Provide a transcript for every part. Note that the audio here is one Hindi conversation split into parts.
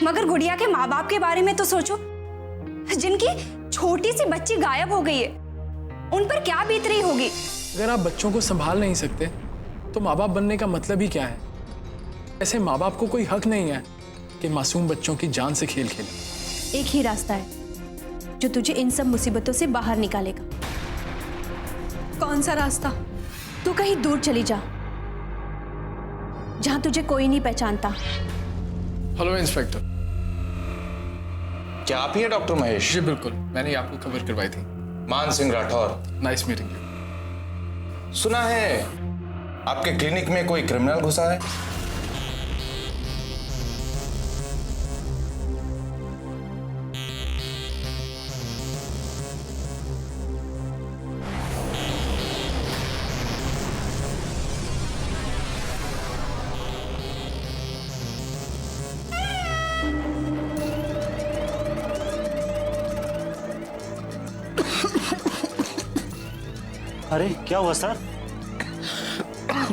मगर गुड़िया के माँ बाप के बारे में तो सोचो, जिनकी छोटी सी बच्ची गायब हो गई है, उन पर क्या बीत रही होगी। अगर आप बच्चों को संभाल नहीं सकते तो माँ बाप बनने का मतलब ही क्या है? ऐसे माँ बाप को कोई हक नहीं है कि मासूम बच्चों की जान से खेल खेले। एक ही रास्ता है जो तुझे इन सब मुसीबतों से बाहर निकालेगा। कौन सा रास्ता? तू कहीं दूर चली जा, जहां तुझे कोई नहीं पहचानता। Hello inspector. क्या आप ही हैं डॉक्टर महेश? जी बिल्कुल, मैंने आपको खबर करवाई थी। मान Singh Rathore. Nice meeting you. सुना है आपके क्लिनिक में कोई क्रिमिनल घुसा है? अरे क्या हुआ सर?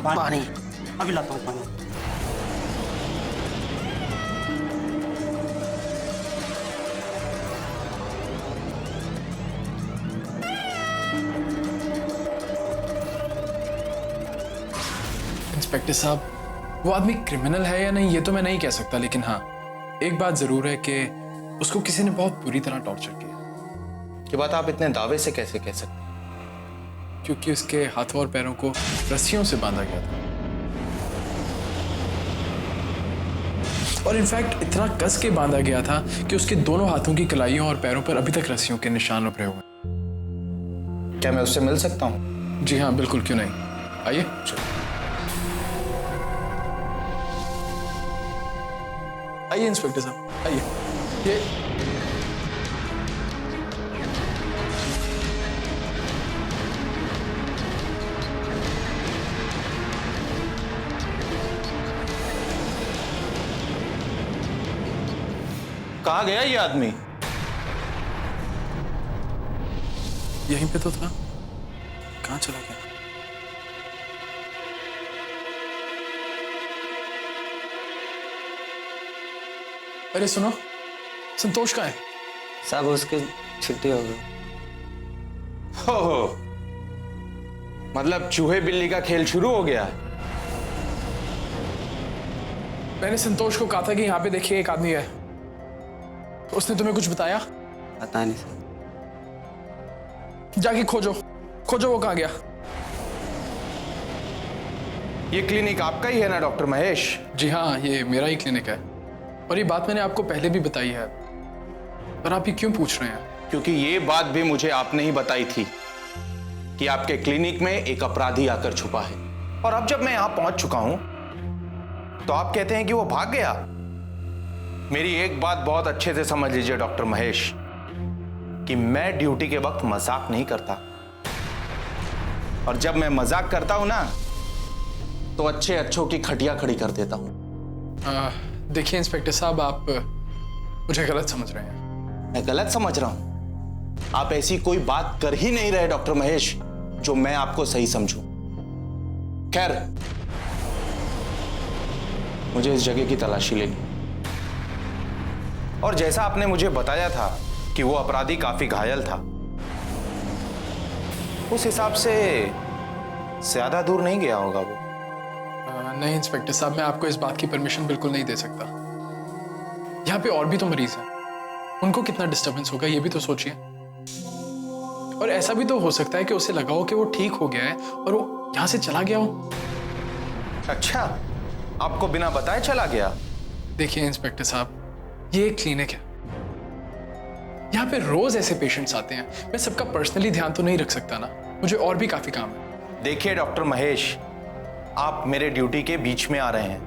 पानी अभी लाता हूँ पानी। इंस्पेक्टर साहब, वो आदमी क्रिमिनल है या नहीं ये तो मैं नहीं कह सकता, लेकिन हाँ एक बात जरूर है कि उसको किसी ने बहुत बुरी तरह टॉर्चर किया। ये बात आप इतने दावे से कैसे कह सकते हैं? क्योंकि उसके हाथों और पैरों को रस्सियों से बांधा गया था, और इनफैक्ट इतना कस के बांधा गया था कि उसके दोनों हाथों की कलाइयों और पैरों पर अभी तक रस्सियों के निशान उभरे हुए हैं। क्या मैं उससे मिल सकता हूँ? जी हाँ बिल्कुल, क्यों नहीं, आइए। आइए इंस्पेक्टर साहब, आइए। ये कहाँ गया ये आदमी? यहीं पे तो था, कहाँ चला गया? अरे सुनो, संतोष कहाँ है? साहब उसकी छुट्टी हो गई। हो मतलब चूहे बिल्ली का खेल शुरू हो गया। मैंने संतोष को कहा था कि यहाँ पे देखिए एक आदमी है, उसने तुम्हें कुछ बताया? पता नहीं सर। जाके खोजो खोजो, वो कहाँ गया। ये क्लिनिक आपका ही है ना डॉक्टर महेश? जी हाँ, ये मेरा ही क्लिनिक है, और ये बात मैंने आपको पहले भी बताई है, पर आप ये क्यों पूछ रहे हैं? क्योंकि ये बात भी मुझे आपने ही बताई थी कि आपके क्लिनिक में एक अपराधी आकर छुपा है, और अब जब मैं यहां पहुंच चुका हूं तो आप कहते हैं कि वो भाग गया। मेरी एक बात बहुत अच्छे से समझ लीजिए डॉक्टर महेश, कि मैं ड्यूटी के वक्त मजाक नहीं करता, और जब मैं मजाक करता हूं ना तो अच्छे अच्छों की खटिया खड़ी कर देता हूं। देखिए इंस्पेक्टर साहब, आप मुझे गलत समझ रहे हैं। मैं गलत समझ रहा हूं? आप ऐसी कोई बात कर ही नहीं रहे डॉक्टर महेश जो मैं आपको सही समझूं। खैर, मुझे इस जगह की तलाशी लेनी, और जैसा आपने मुझे बताया था कि वो अपराधी काफी घायल था, उस हिसाब से ज्यादा दूर नहीं गया होगा वो। नहीं इंस्पेक्टर साहब, मैं आपको इस बात की परमिशन बिल्कुल नहीं दे सकता। यहाँ पे और भी तो मरीज हैं, उनको कितना डिस्टरबेंस होगा ये भी तो सोचिए। और ऐसा भी तो हो सकता है कि उसे लगा हो कि वो ठीक हो गया है और वो यहाँ से चला गया हो। अच्छा, आपको बिना बताए चला गया? देखिए इंस्पेक्टर साहब, ये एक क्लिनिक है, यहाँ पे रोज ऐसे पेशेंट्स आते हैं, मैं सबका पर्सनली ध्यान तो नहीं रख सकता ना, मुझे और भी काफी काम है। देखिए डॉक्टर महेश, आप मेरे ड्यूटी के बीच में आ रहे हैं,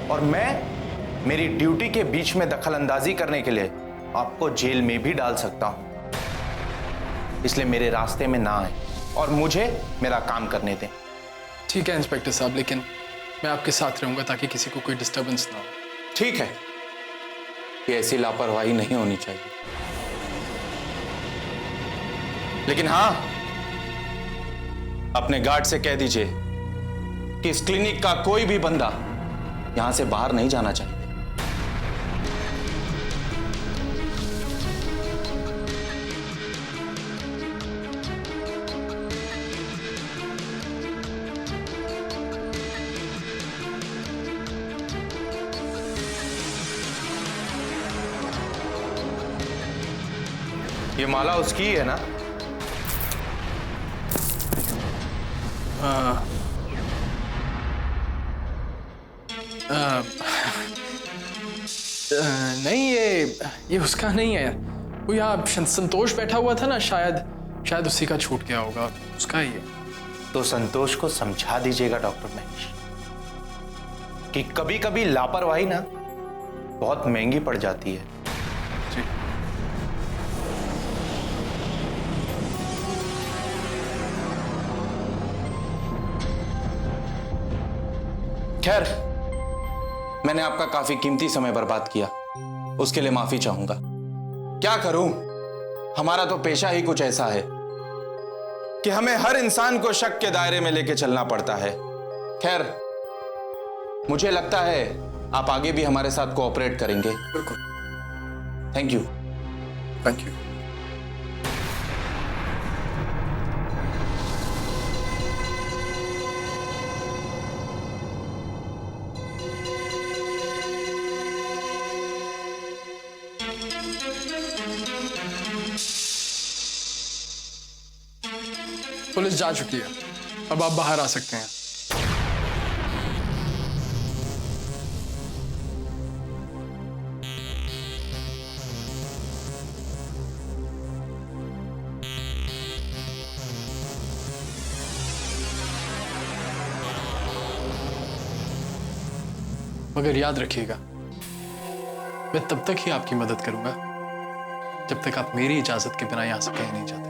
और मैं मेरी ड्यूटी के बीच में दखल अंदाजी करने के लिए आपको जेल में भी डाल सकता हूं, इसलिए मेरे रास्ते में ना आए और मुझे मेरा काम करने दें। ठीक है इंस्पेक्टर साहब, लेकिन मैं आपके साथ रहूंगा ताकि किसी को कोई डिस्टरबेंस ना हो। ठीक है, ये ऐसी लापरवाही नहीं होनी चाहिए, लेकिन हां, अपने गार्ड से कह दीजिए कि इस क्लिनिक का कोई भी बंदा यहां से बाहर नहीं जाना चाहिए। ये माला उसकी ही है ना? नहीं, ये उसका नहीं है। वो यहाँ संतोष बैठा हुआ था ना, शायद उसी का छूट गया होगा, उसका ही है। तो संतोष को समझा दीजिएगा डॉक्टर महेश कि कभी कभी लापरवाही ना बहुत महंगी पड़ जाती है। जी। खैर, मैंने आपका काफी कीमती समय बर्बाद किया, उसके लिए माफी चाहूंगा। क्या करूं, हमारा तो पेशा ही कुछ ऐसा है कि हमें हर इंसान को शक के दायरे में लेके चलना पड़ता है। खैर, मुझे लगता है आप आगे भी हमारे साथ कोऑपरेट करेंगे। बिल्कुल। Thank you. Thank you. Police जा चुकी है, अब आप बाहर आ सकते हैं। मगर याद रखिएगा, मैं तब तक ही आपकी मदद करूंगा जब तक आप मेरी इजाजत के बिना यहां से कहीं नहीं जाते।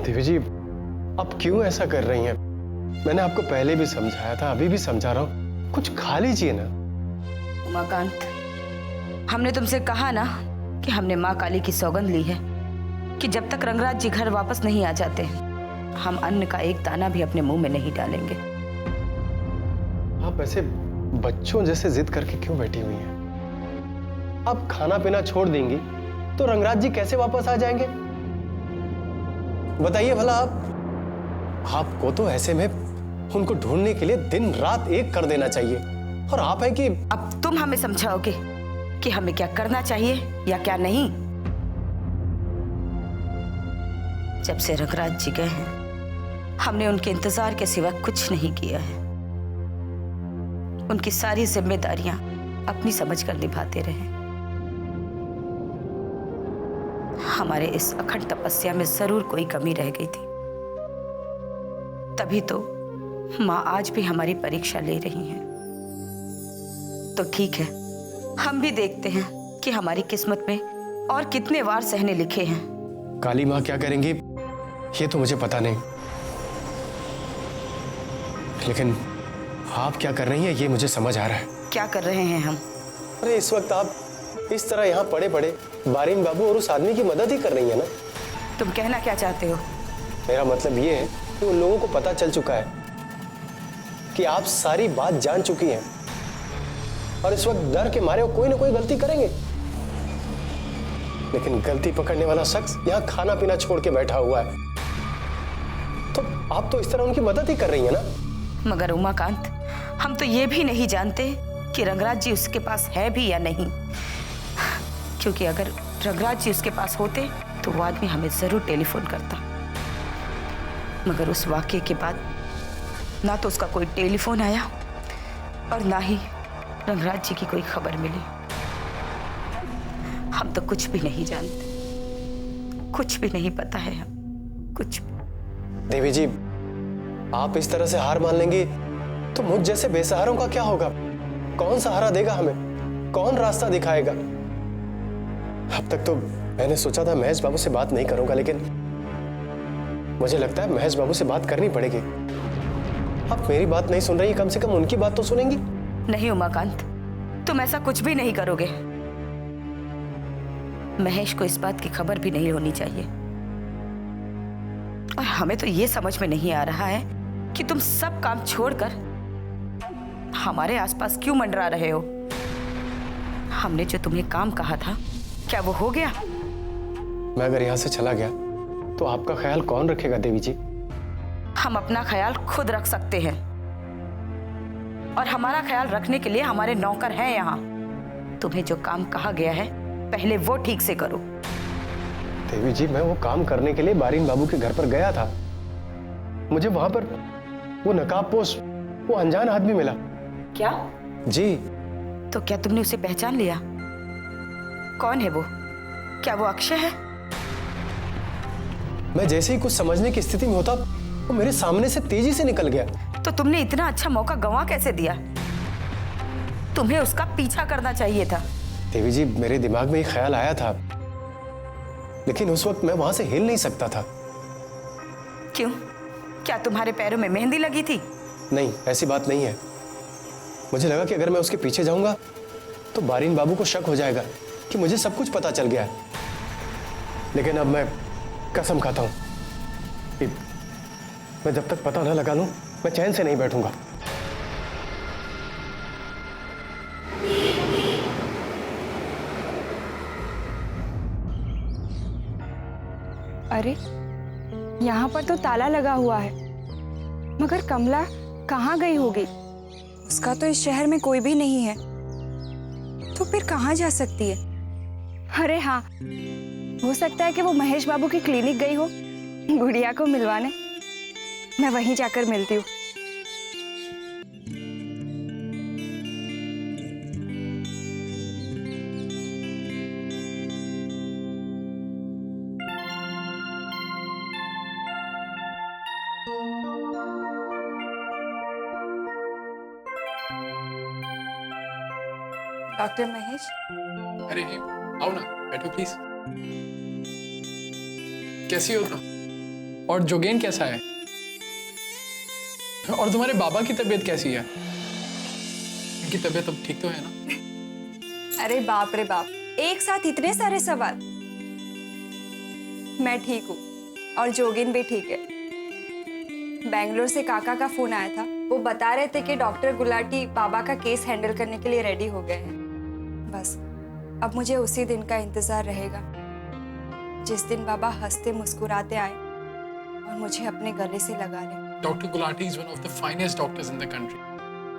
देवी जी, आप क्यों ऐसा कर रही हैं? मैंने आपको पहले भी समझाया था, अभी भी समझा रहा हूं, कुछ खा लीजिए ना। उमाकांत, हमने तुमसे कहा ना कि हमने माँ काली की सौगंध ली है कि जब तक रंगराज जी घर वापस नहीं आ जाते हम अन्न का एक दाना भी अपने मुंह में नहीं डालेंगे। आप ऐसे बच्चों जैसे जिद करके क्यों बैठी हुई हैं? आप खाना पीना छोड़ देंगी तो रंगराज जी कैसे वापस आ जाएंगे? बताइए भला आपको तो ऐसे में उनको ढूंढने के लिए दिन रात एक कर देना चाहिए, और आप है कि अब तुम हमें समझाओगे कि हमें क्या करना चाहिए या क्या नहीं। जब से रंगराज जी गए हैं हमने उनके इंतजार के सिवा कुछ नहीं किया है। उनकी सारी जिम्मेदारियां अपनी समझकर निभाते रहे। हमारे इस अखंड तपस्या में जरूर कोई कमी रह गई थी, तभी तो माँ आज भी हमारी परीक्षा ले रही हैं। तो ठीक है, हम भी देखते हैं कि हमारी किस्मत में और कितने वार सहने लिखे हैं। काली माँ क्या करेंगी ये तो मुझे पता नहीं, लेकिन आप क्या कर रही हैं ये मुझे समझ आ रहा है। क्या कर रहे हैं हम? अरे इस वक्त आप इस तरह यहाँ पड़े पड़े बारीन बाबू और उस आदमी की मदद ही कर रही है ना। तुम कहना क्या चाहते हो? मेरा मतलब ये है कि उन लोगों को पता चल चुका है कि आप सारी बात जान चुकी हैं, और इस वक्त डर के मारे वो कोई ना कोई गलती करेंगे। लेकिन गलती पकड़ने वाला शख्स यहाँ खाना पीना छोड़ के बैठा हुआ है, तो आप तो इस तरह उनकी मदद ही कर रही है ना। मगर उमाकांत, हम तो ये भी नहीं जानते कि रंगराज जी उसके पास है भी या नहीं, क्योंकि अगर रंगराज जी उसके पास होते तो वो आदमी हमें जरूर टेलीफोन करता। मगर उस वाकये के बाद ना तो उसका कोई टेलीफोन आया और ना ही रंगराज जी की कोई खबर मिली। हम तो कुछ भी नहीं जानते, कुछ भी नहीं पता है हम, कुछ भी। देवी जी, आप इस तरह से हार मान लेंगी तो मुझ जैसे बेसहारों का क्या होगा? कौन सहारा देगा हमें? कौन रास्ता दिखाएगा? अब तक तो मैंने सोचा था महेश बाबू से बात नहीं करूंगा, लेकिन मुझे लगता है महेश बाबू से बात करनी पड़ेगी। आप मेरी बात नहीं सुन रही, कम से कम उनकी बात तो सुनेंगी। नहीं उमाकांत, तुम ऐसा कुछ भी नहीं करोगे। महेश को इस बात की खबर भी नहीं होनी चाहिए। और हमें तो ये समझ में नहीं आ रहा है कि तुम सब काम छोड़कर हमारे आसपास क्यों मंडरा रहे हो। हमने जो तुम्हें काम कहा था, क्या वो हो गया? मैं अगर यहां से चला गया तो आपका ख्याल कौन रखेगा देवी जी? हम अपना ख्याल खुद रख सकते हैं, और हमारा ख्याल रखने के लिए हमारे नौकर हैं यहाँ। तुम्हें जो काम कहा गया है पहले वो ठीक से करो। देवी जी, मैं वो काम करने के लिए बारीन बाबू के घर पर गया था। मुझे वहां पर वो नकाबपोश, वो अनजान आदमी मिला। क्या? जी। तो क्या तुमने उसे पहचान लिया? कौन है वो? क्या वो अक्षय है? मैं जैसे ही कुछ समझने की स्थिति में होता, वो मेरे सामने से तेजी से निकल गया। तो तुमने इतना अच्छा मौका गंवा कैसे दिया? तुम्हें उसका पीछा करना चाहिए था। देवी जी, मेरे दिमाग में एक ख्याल आया था, लेकिन उस वक्त मैं वहां से हिल नहीं सकता था। क्यों? क्या तुम्हारे पैरों में मेहंदी लगी थी? नहीं, ऐसी बात नहीं है। मुझे लगा कि अगर मैं उसके पीछे जाऊंगा तो बारीन बाबू को शक हो जाएगा कि मुझे सब कुछ पता चल गया है। लेकिन अब मैं कसम खाता हूं कि मैं जब तक पता ना लगा लूं, मैं चैन से नहीं बैठूंगा। अरे, यहाँ पर तो ताला लगा हुआ है, मगर कमला कहाँ गई होगी? उसका तो इस शहर में कोई भी नहीं है, तो फिर कहाँ जा सकती है? अरे हाँ, हो सकता है कि वो महेश बाबू की क्लिनिक गई हो गुड़िया को मिलवाने। मैं वहीं जाकर मिलती हूँ। डॉक्टर महेश। अरे हेम, आओ ना, बैठो प्लीज। कैसी हो तुम? और जोगेन कैसा है? और तुम्हारे बाबा की तबीयत कैसी है? उनकी तबीयत अब ठीक तो है ना? अरे बाप रे बाप, एक साथ इतने सारे सवाल। मैं ठीक हूँ और जोगिन भी ठीक है। बेंगलोर से काका का फोन आया था, वो बता रहे थे कि डॉक्टर गुलाटी बाबा का केस हैंडल करने के लिए रेडी हो गए हैं। बस अब मुझे उसी दिन का इंतजार रहेगा जिस दिन बाबा हंसते मुस्कुराते आए और मुझे अपने गले से लगा ले। Doctor Gulati is one of the finest doctors in the country.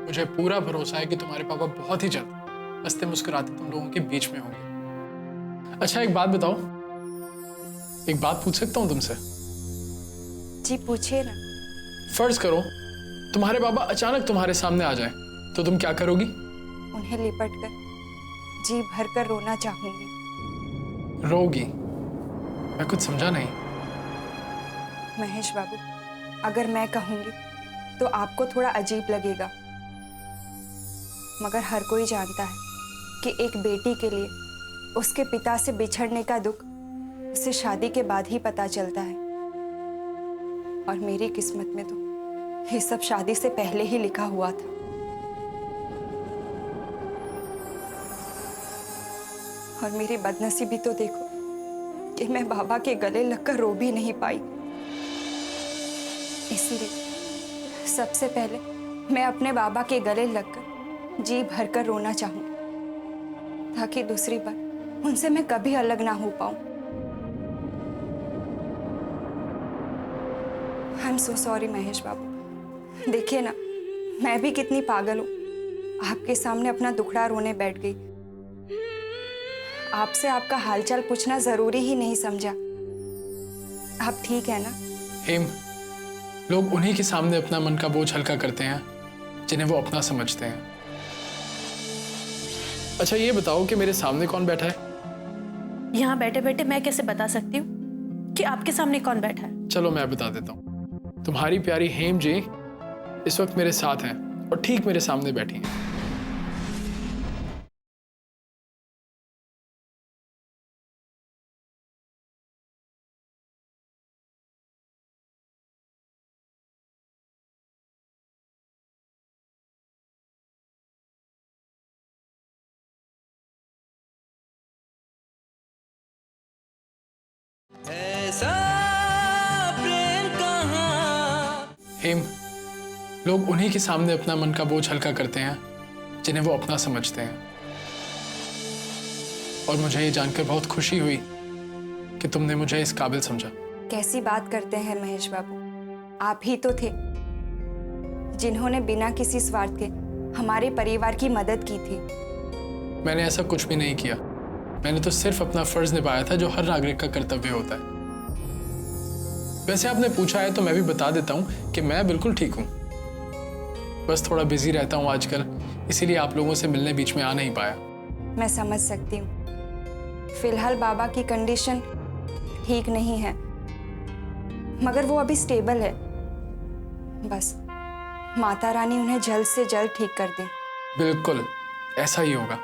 मुझे पूरा भरोसा है कि तुम्हारे पापा बहुत ही जल्द हंसते मुस्कुराते तुम लोगों के बीच में होंगे। अच्छा, एक बात बताओ, एक बात पूछ सकता हूँ तुमसे? जी पूछिए ना। फर्ज करो तुम्हारे बाबा अचानक तुम्हारे सामने आ जाए, तो तुम क्या करोगी? उन्हें लिपट कर जी भरकर रोना चाहूंगी। रोगी? मैं कुछ समझा नहीं। महेश बाबू, अगर मैं कहूंगी तो आपको थोड़ा अजीब लगेगा, मगर हर कोई जानता है कि एक बेटी के लिए उसके पिता से बिछड़ने का दुख उसे शादी के बाद ही पता चलता है। और मेरी किस्मत में तो ये सब शादी से पहले ही लिखा हुआ था। और मेरी बदनसीबी तो देखो कि मैं बाबा के गले लगकर रो भी नहीं पाई। इसीलिए सबसे पहले मैं अपने बाबा के गले लगकर जी भरकर रोना चाहूंगी, ताकि दूसरी बार उनसे मैं कभी अलग ना हो पाऊं। I am so sorry Mahesh Babu. देखिए ना, मैं भी कितनी पागल हूं, आपके सामने अपना दुखड़ा रोने बैठ गई। आपसे आपका हालचाल पूछना जरूरी ही नहीं समझा। आप ठीक है ना? हेम, लोग उन्हीं के सामने अपना मन का बोझ हल्का करते हैं जिन्हें वो अपना समझते हैं। अच्छा ये बताओ कि मेरे सामने कौन बैठा है? यहाँ बैठे बैठे मैं कैसे बता सकती हूँ कि आपके सामने कौन बैठा है? चलो मैं बता देता हूँ। तुम्हारी प्यारी हेम जी इस वक्त मेरे साथ हैं और ठीक मेरे सामने बैठी हैं। हेम, लोग उन्हीं के सामने अपना मन का बोझ हल्का करते हैं जिन्हें वो अपना समझते हैं। और मुझे ये जानकर बहुत खुशी हुई कि तुमने मुझे इस काबिल समझा। कैसी बात करते हैं महेश बाबू, आप ही तो थे जिन्होंने बिना किसी स्वार्थ के हमारे परिवार की मदद की थी। मैंने ऐसा कुछ भी नहीं किया। मैंने तो सिर्फ अपना फर्ज निभाया था, जो हर नागरिक का कर्तव्य होता है। वैसे आपने पूछा है तो मैं भी बता देता हूँ कि मैं बिल्कुल ठीक हूँ। बस थोड़ा बिजी रहता हूँ आजकल, इसीलिए आप लोगों से मिलने बीच में आ नहीं पाया। मैं समझ सकती हूँ। फिलहाल बाबा की कंडीशन ठीक नहीं है, मगर वो अभी स्टेबल है। बस माता रानी उन्हें जल्द से जल्द ठीक कर दे। बिल्कुल ऐसा ही होगा।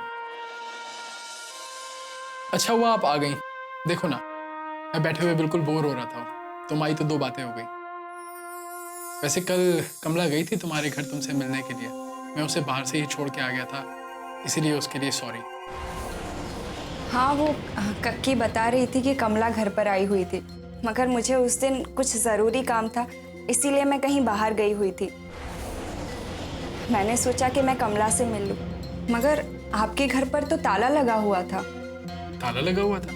अच्छा हुआ आप आ गई। देखो ना, मैं बैठे हुए बिल्कुल बोर हो रहा था, तुम आई तो 2 बातें हो गई। वैसे कल कमला गई थी तुम्हारे घर तुमसे मिलने के लिए। मैं उसे बाहर से ही छोड़ के आ गया था, इसीलिए उसके लिए सॉरी। हाँ, वो कक्की बता रही थी कि कमला घर पर आई हुई थी, मगर मुझे उस दिन कुछ ज़रूरी काम था, इसीलिए मैं कहीं बाहर गई हुई थी। मैंने सोचा कि मैं कमला से मिल लूं, मगर आपके घर पर तो ताला लगा हुआ था। ताला लगा हुआ था?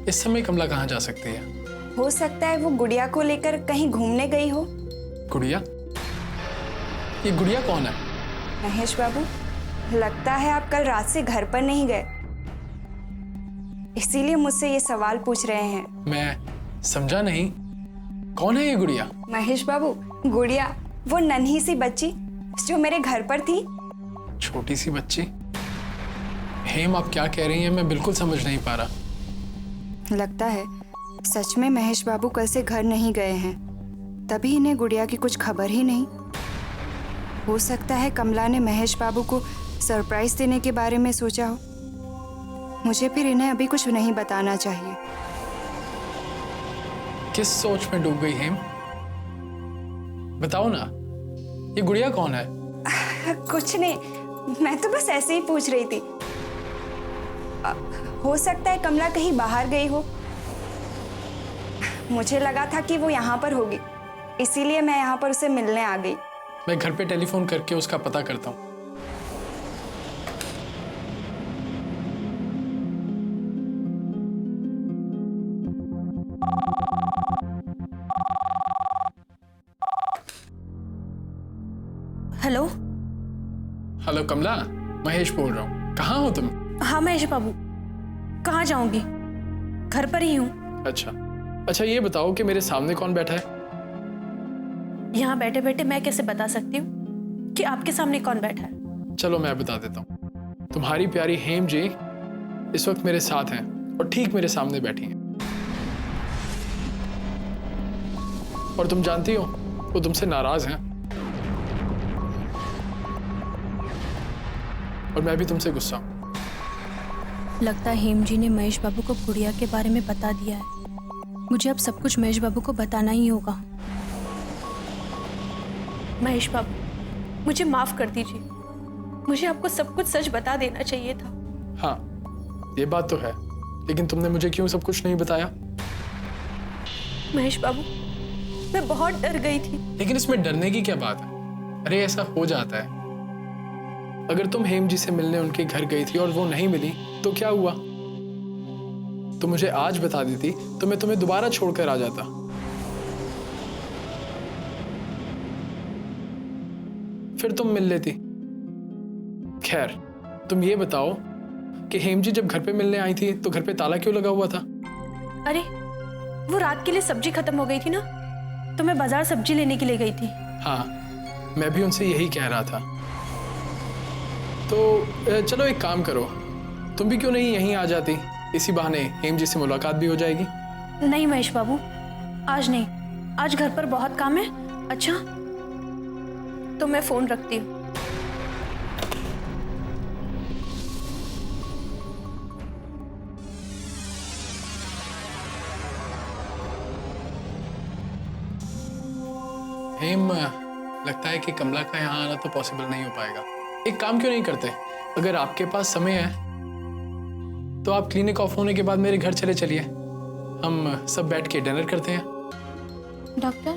इस समय कमला कहाँ जा सकती है? हो सकता है वो गुड़िया को लेकर कहीं घूमने गई हो। गुड़िया? ये गुड़िया कौन है? महेश बाबू, लगता है आप कल रात से घर पर नहीं गए, इसीलिए मुझसे ये सवाल पूछ रहे हैं। मैं समझा नहीं, कौन है ये गुड़िया? महेश बाबू, गुड़िया वो नन्ही सी बच्ची जो मेरे घर पर थी। छोटी सी बच्ची? हेम, आप क्या कह रही हैं? मैं बिल्कुल समझ नहीं पा रहा। लगता है सच में महेश बाबू कल से घर नहीं गए हैं, तभी इन्हें गुड़िया की कुछ खबर ही नहीं। हो सकता है कमला ने महेश बाबू को सरप्राइज देने के बारे में सोचा हो। मुझे फिर इन्हें अभी कुछ नहीं बताना चाहिए। किस सोच में डूब गई हेम? बताओ ना, ये गुड़िया कौन है? कुछ नहीं, मैं तो बस ऐसे ही पूछ रही थी। हो सकता है कमला कहीं बाहर गई हो। मुझे लगा था कि वो यहाँ पर होगी, इसीलिए मैं यहाँ पर उसे मिलने आ गई। मैं घर पे टेलीफोन करके उसका पता करता हूँ। हेलो। हेलो कमला, महेश बोल रहा हूँ। कहाँ हो तुम? हाँ महेश बाबू, कहाँ जाऊंगी, घर पर ही हूँ। अच्छा, ये बताओ कि मेरे सामने कौन बैठा है? यहाँ बैठे बैठे मैं कैसे बता सकती हूँ कि आपके सामने कौन बैठा है? चलो मैं बता देता हूँ। तुम्हारी प्यारी हेम जी इस वक्त मेरे साथ हैं और ठीक मेरे सामने बैठी हैं। और तुम जानती हो वो तुमसे नाराज हैं और मैं भी तुमसे गुस्सा हूं। लगता है हेम जी ने महेश बाबू को गुड़िया के बारे में बता दिया है। मुझे अब सब कुछ महेश बाबू को बताना ही होगा। महेश बाबू, मुझे माफ कर दीजिए। मुझे आपको सब कुछ सच बता देना चाहिए था। हाँ, ये बात तो है, लेकिन तुमने मुझे क्यों सब कुछ नहीं बताया? महेश बाबू, मैं बहुत डर गई थी। लेकिन इसमें डरने की क्या बात है? अरे ऐसा हो जाता है। अगर तुम हेम जी से मिलने उनके घर गई थी और वो नहीं मिली तो क्या हुआ? तो मुझे आज बता देती तो मैं तुम्हें दोबारा छोड़कर आ जाता। फिर तुम मिल लेती। खैर, तुम ये बताओ कि हेम जी जब घर पे मिलने आई थी तो घर पे ताला क्यों लगा हुआ था? अरे, वो रात के लिए सब्जी खत्म हो गई थी ना, तो मैं बाजार सब्जी लेने के लिए गई थी। हाँ, मैं भी उनसे यही कह रहा था। तो चलो एक काम करो, तुम भी क्यों नहीं यहीं आ जाती? इसी बहाने हेम जी से मुलाकात भी हो जाएगी। नहीं महेश बाबू, आज नहीं, आज घर पर बहुत काम है। अच्छा, तो मैं फोन रखती हूँ। हेम, लगता है कि कमला का यहाँ आना तो पॉसिबल नहीं हो पाएगा। एक काम क्यों नहीं करते, अगर आपके पास समय है तो आप क्लिनिक ऑफ होने के बाद मेरे घर चले चलिए, हम सब बैठ के डिनर करते हैं। डॉक्टर,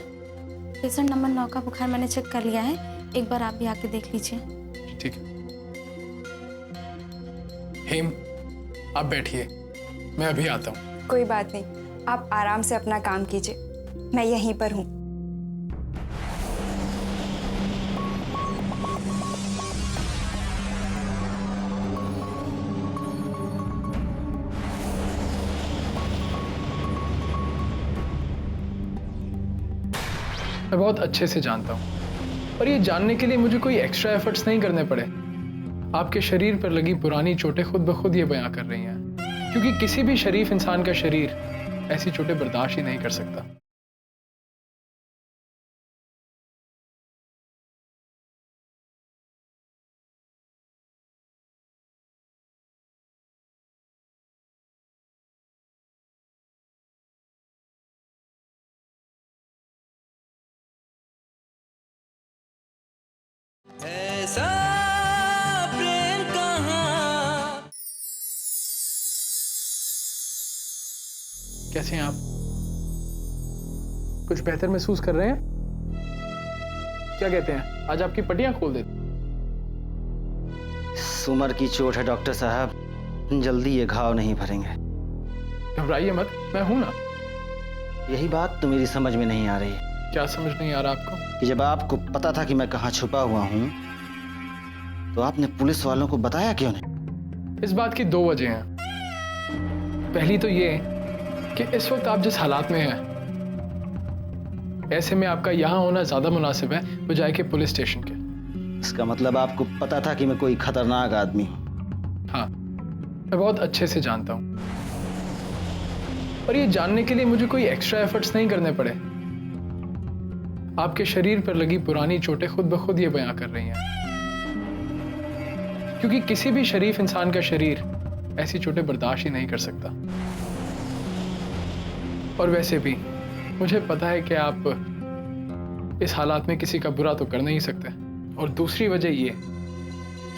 पेशेंट नंबर 9 का बुखार मैंने चेक कर लिया है, एक बार आप भी आके देख लीजिए। ठीक है। हेम, आप बैठिए, मैं अभी आता हूँ। कोई बात नहीं, आप आराम से अपना काम कीजिए, मैं यहीं पर हूँ। मैं बहुत अच्छे से जानता हूँ, और ये जानने के लिए मुझे कोई एक्स्ट्रा एफर्ट्स नहीं करने पड़े। आपके शरीर पर लगी पुरानी चोटें खुद ब खुद ये बयां कर रही हैं, क्योंकि किसी भी शरीफ इंसान का शरीर ऐसी चोटें बर्दाश्त ही नहीं कर सकता। ऐसा प्रेम कहाँ। कैसे हैं आप? कुछ बेहतर महसूस कर रहे हैं? क्या कहते हैं, आज आपकी पट्टियां खोल देते? उम्र की चोट है डॉक्टर साहब, जल्दी ये घाव नहीं भरेंगे। घबराइए मत, मैं हूं ना। यही बात तो मेरी समझ में नहीं आ रही क्या समझ नहीं आ रहा आपको? कि जब आपको पता था कि मैं कहाँ छुपा हुआ हूँ तो आपने पुलिस वालों को बताया क्यों नहीं? इस बात की दो वजह हैं। पहली तो ये कि इस वक्त आप जिस हालात में हैं, ऐसे में आपका यहाँ होना ज्यादा मुनासिब है बजाय के पुलिस स्टेशन के। इसका मतलब आपको पता था कि मैं कोई खतरनाक आदमी हूँ? हाँ, मैं बहुत अच्छे से जानता हूँ, और ये जानने के लिए मुझे कोई एक्स्ट्रा एफर्ट्स नहीं करने पड़े। आपके शरीर पर लगी पुरानी चोटें खुद ब खुद ये बयां कर रही हैं, क्योंकि किसी भी शरीफ इंसान का शरीर ऐसी चोटें बर्दाश्त ही नहीं कर सकता। और वैसे भी मुझे पता है कि आप इस हालात में किसी का बुरा तो कर नहीं सकते। और दूसरी वजह ये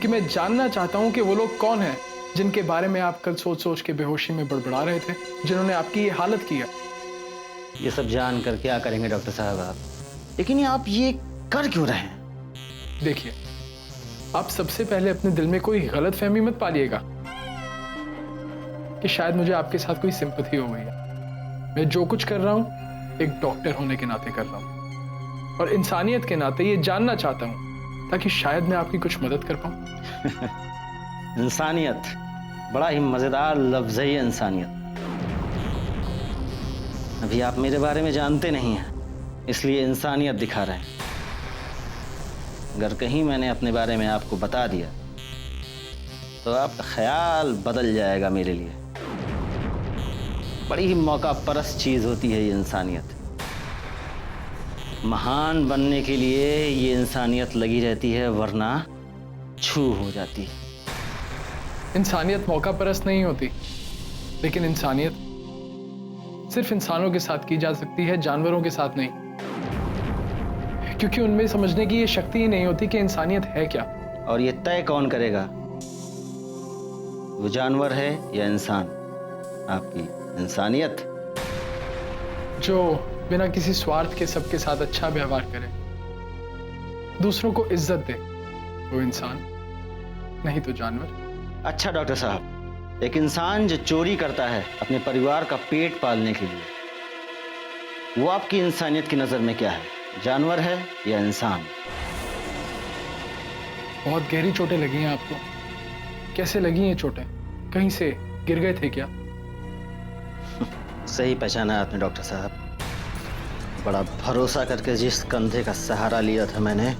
कि मैं जानना चाहता हूं कि वो लोग कौन हैं जिनके बारे में आप कल सोच सोच के बेहोशी में बड़बड़ा रहे थे, जिन्होंने आपकी ये हालत की है। ये सब जान कर क्या करेंगे डॉक्टर साहब आप? लेकिन ये आप ये कर क्यों रहे हैं? देखिए, आप सबसे पहले अपने दिल में कोई गलत फहमी मत पालिएगा कि शायद मुझे आपके साथ कोई सिंपैथी हो गई है। मैं जो कुछ कर रहा हूं एक डॉक्टर होने के नाते कर रहा हूं, और इंसानियत के नाते ये जानना चाहता हूं ताकि शायद मैं आपकी कुछ मदद कर पाऊं। इंसानियत, बड़ा ही मजेदार लफ्ज है ये इंसानियत। अभी आप मेरे बारे में जानते नहीं हैं, इसलिए इंसानियत दिखा रहे हैं। अगर कहीं मैंने अपने बारे में आपको बता दिया तो आपका ख्याल बदल जाएगा मेरे लिए। बड़ी ही मौका परस्त चीज होती है ये इंसानियत। महान बनने के लिए ये इंसानियत लगी रहती है, वरना छू हो जाती है। इंसानियत मौका परस्त नहीं होती, लेकिन इंसानियत सिर्फ इंसानों के साथ की जा सकती है, जानवरों के साथ नहीं, क्योंकि उनमें समझने की ये शक्ति ही नहीं होती कि इंसानियत है क्या। और ये तय कौन करेगा वो जानवर है या इंसान? आपकी इंसानियत। जो बिना किसी स्वार्थ के सबके साथ अच्छा व्यवहार करे, दूसरों को इज्जत दे, वो इंसान, नहीं तो जानवर। अच्छा डॉक्टर साहब, एक इंसान जो चोरी करता है अपने परिवार का पेट पालने के लिए, वो आपकी इंसानियत की नजर में क्या है? जानवर है या इंसान? बहुत गहरी चोटें लगी हैं आपको। कैसे लगी हैं चोटें? कहीं से गिर गए थे क्या? सही पहचाना आपने डॉक्टर साहब। बड़ा भरोसा करके जिस कंधे का सहारा लिया था मैंने,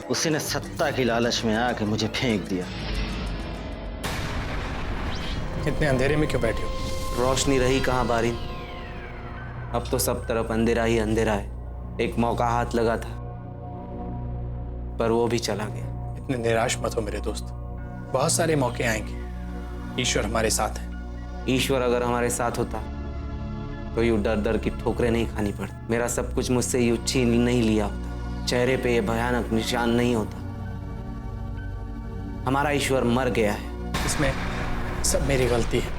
उसी ने सत्ता की लालच में आके मुझे फेंक दिया। इतने अंधेरे में क्यों बैठे हो? रोशनी रही कहाँ बारिन, अब तो सब तरफ अंधेरा ही अंधेरा है। एक मौका हाथ लगा था पर वो भी चला गया। इतने निराश मत हो मेरे दोस्त, बहुत सारे मौके आएंगे। ईश्वर हमारे साथ है। ईश्वर अगर हमारे साथ होता तो यूं डर डर की ठोकरें नहीं खानी पड़ती। मेरा सब कुछ मुझसे यूं छीन नहीं लिया होता, चेहरे पे ये भयानक निशान नहीं होता। हमारा ईश्वर मर गया है। इसमें सब मेरी गलती है।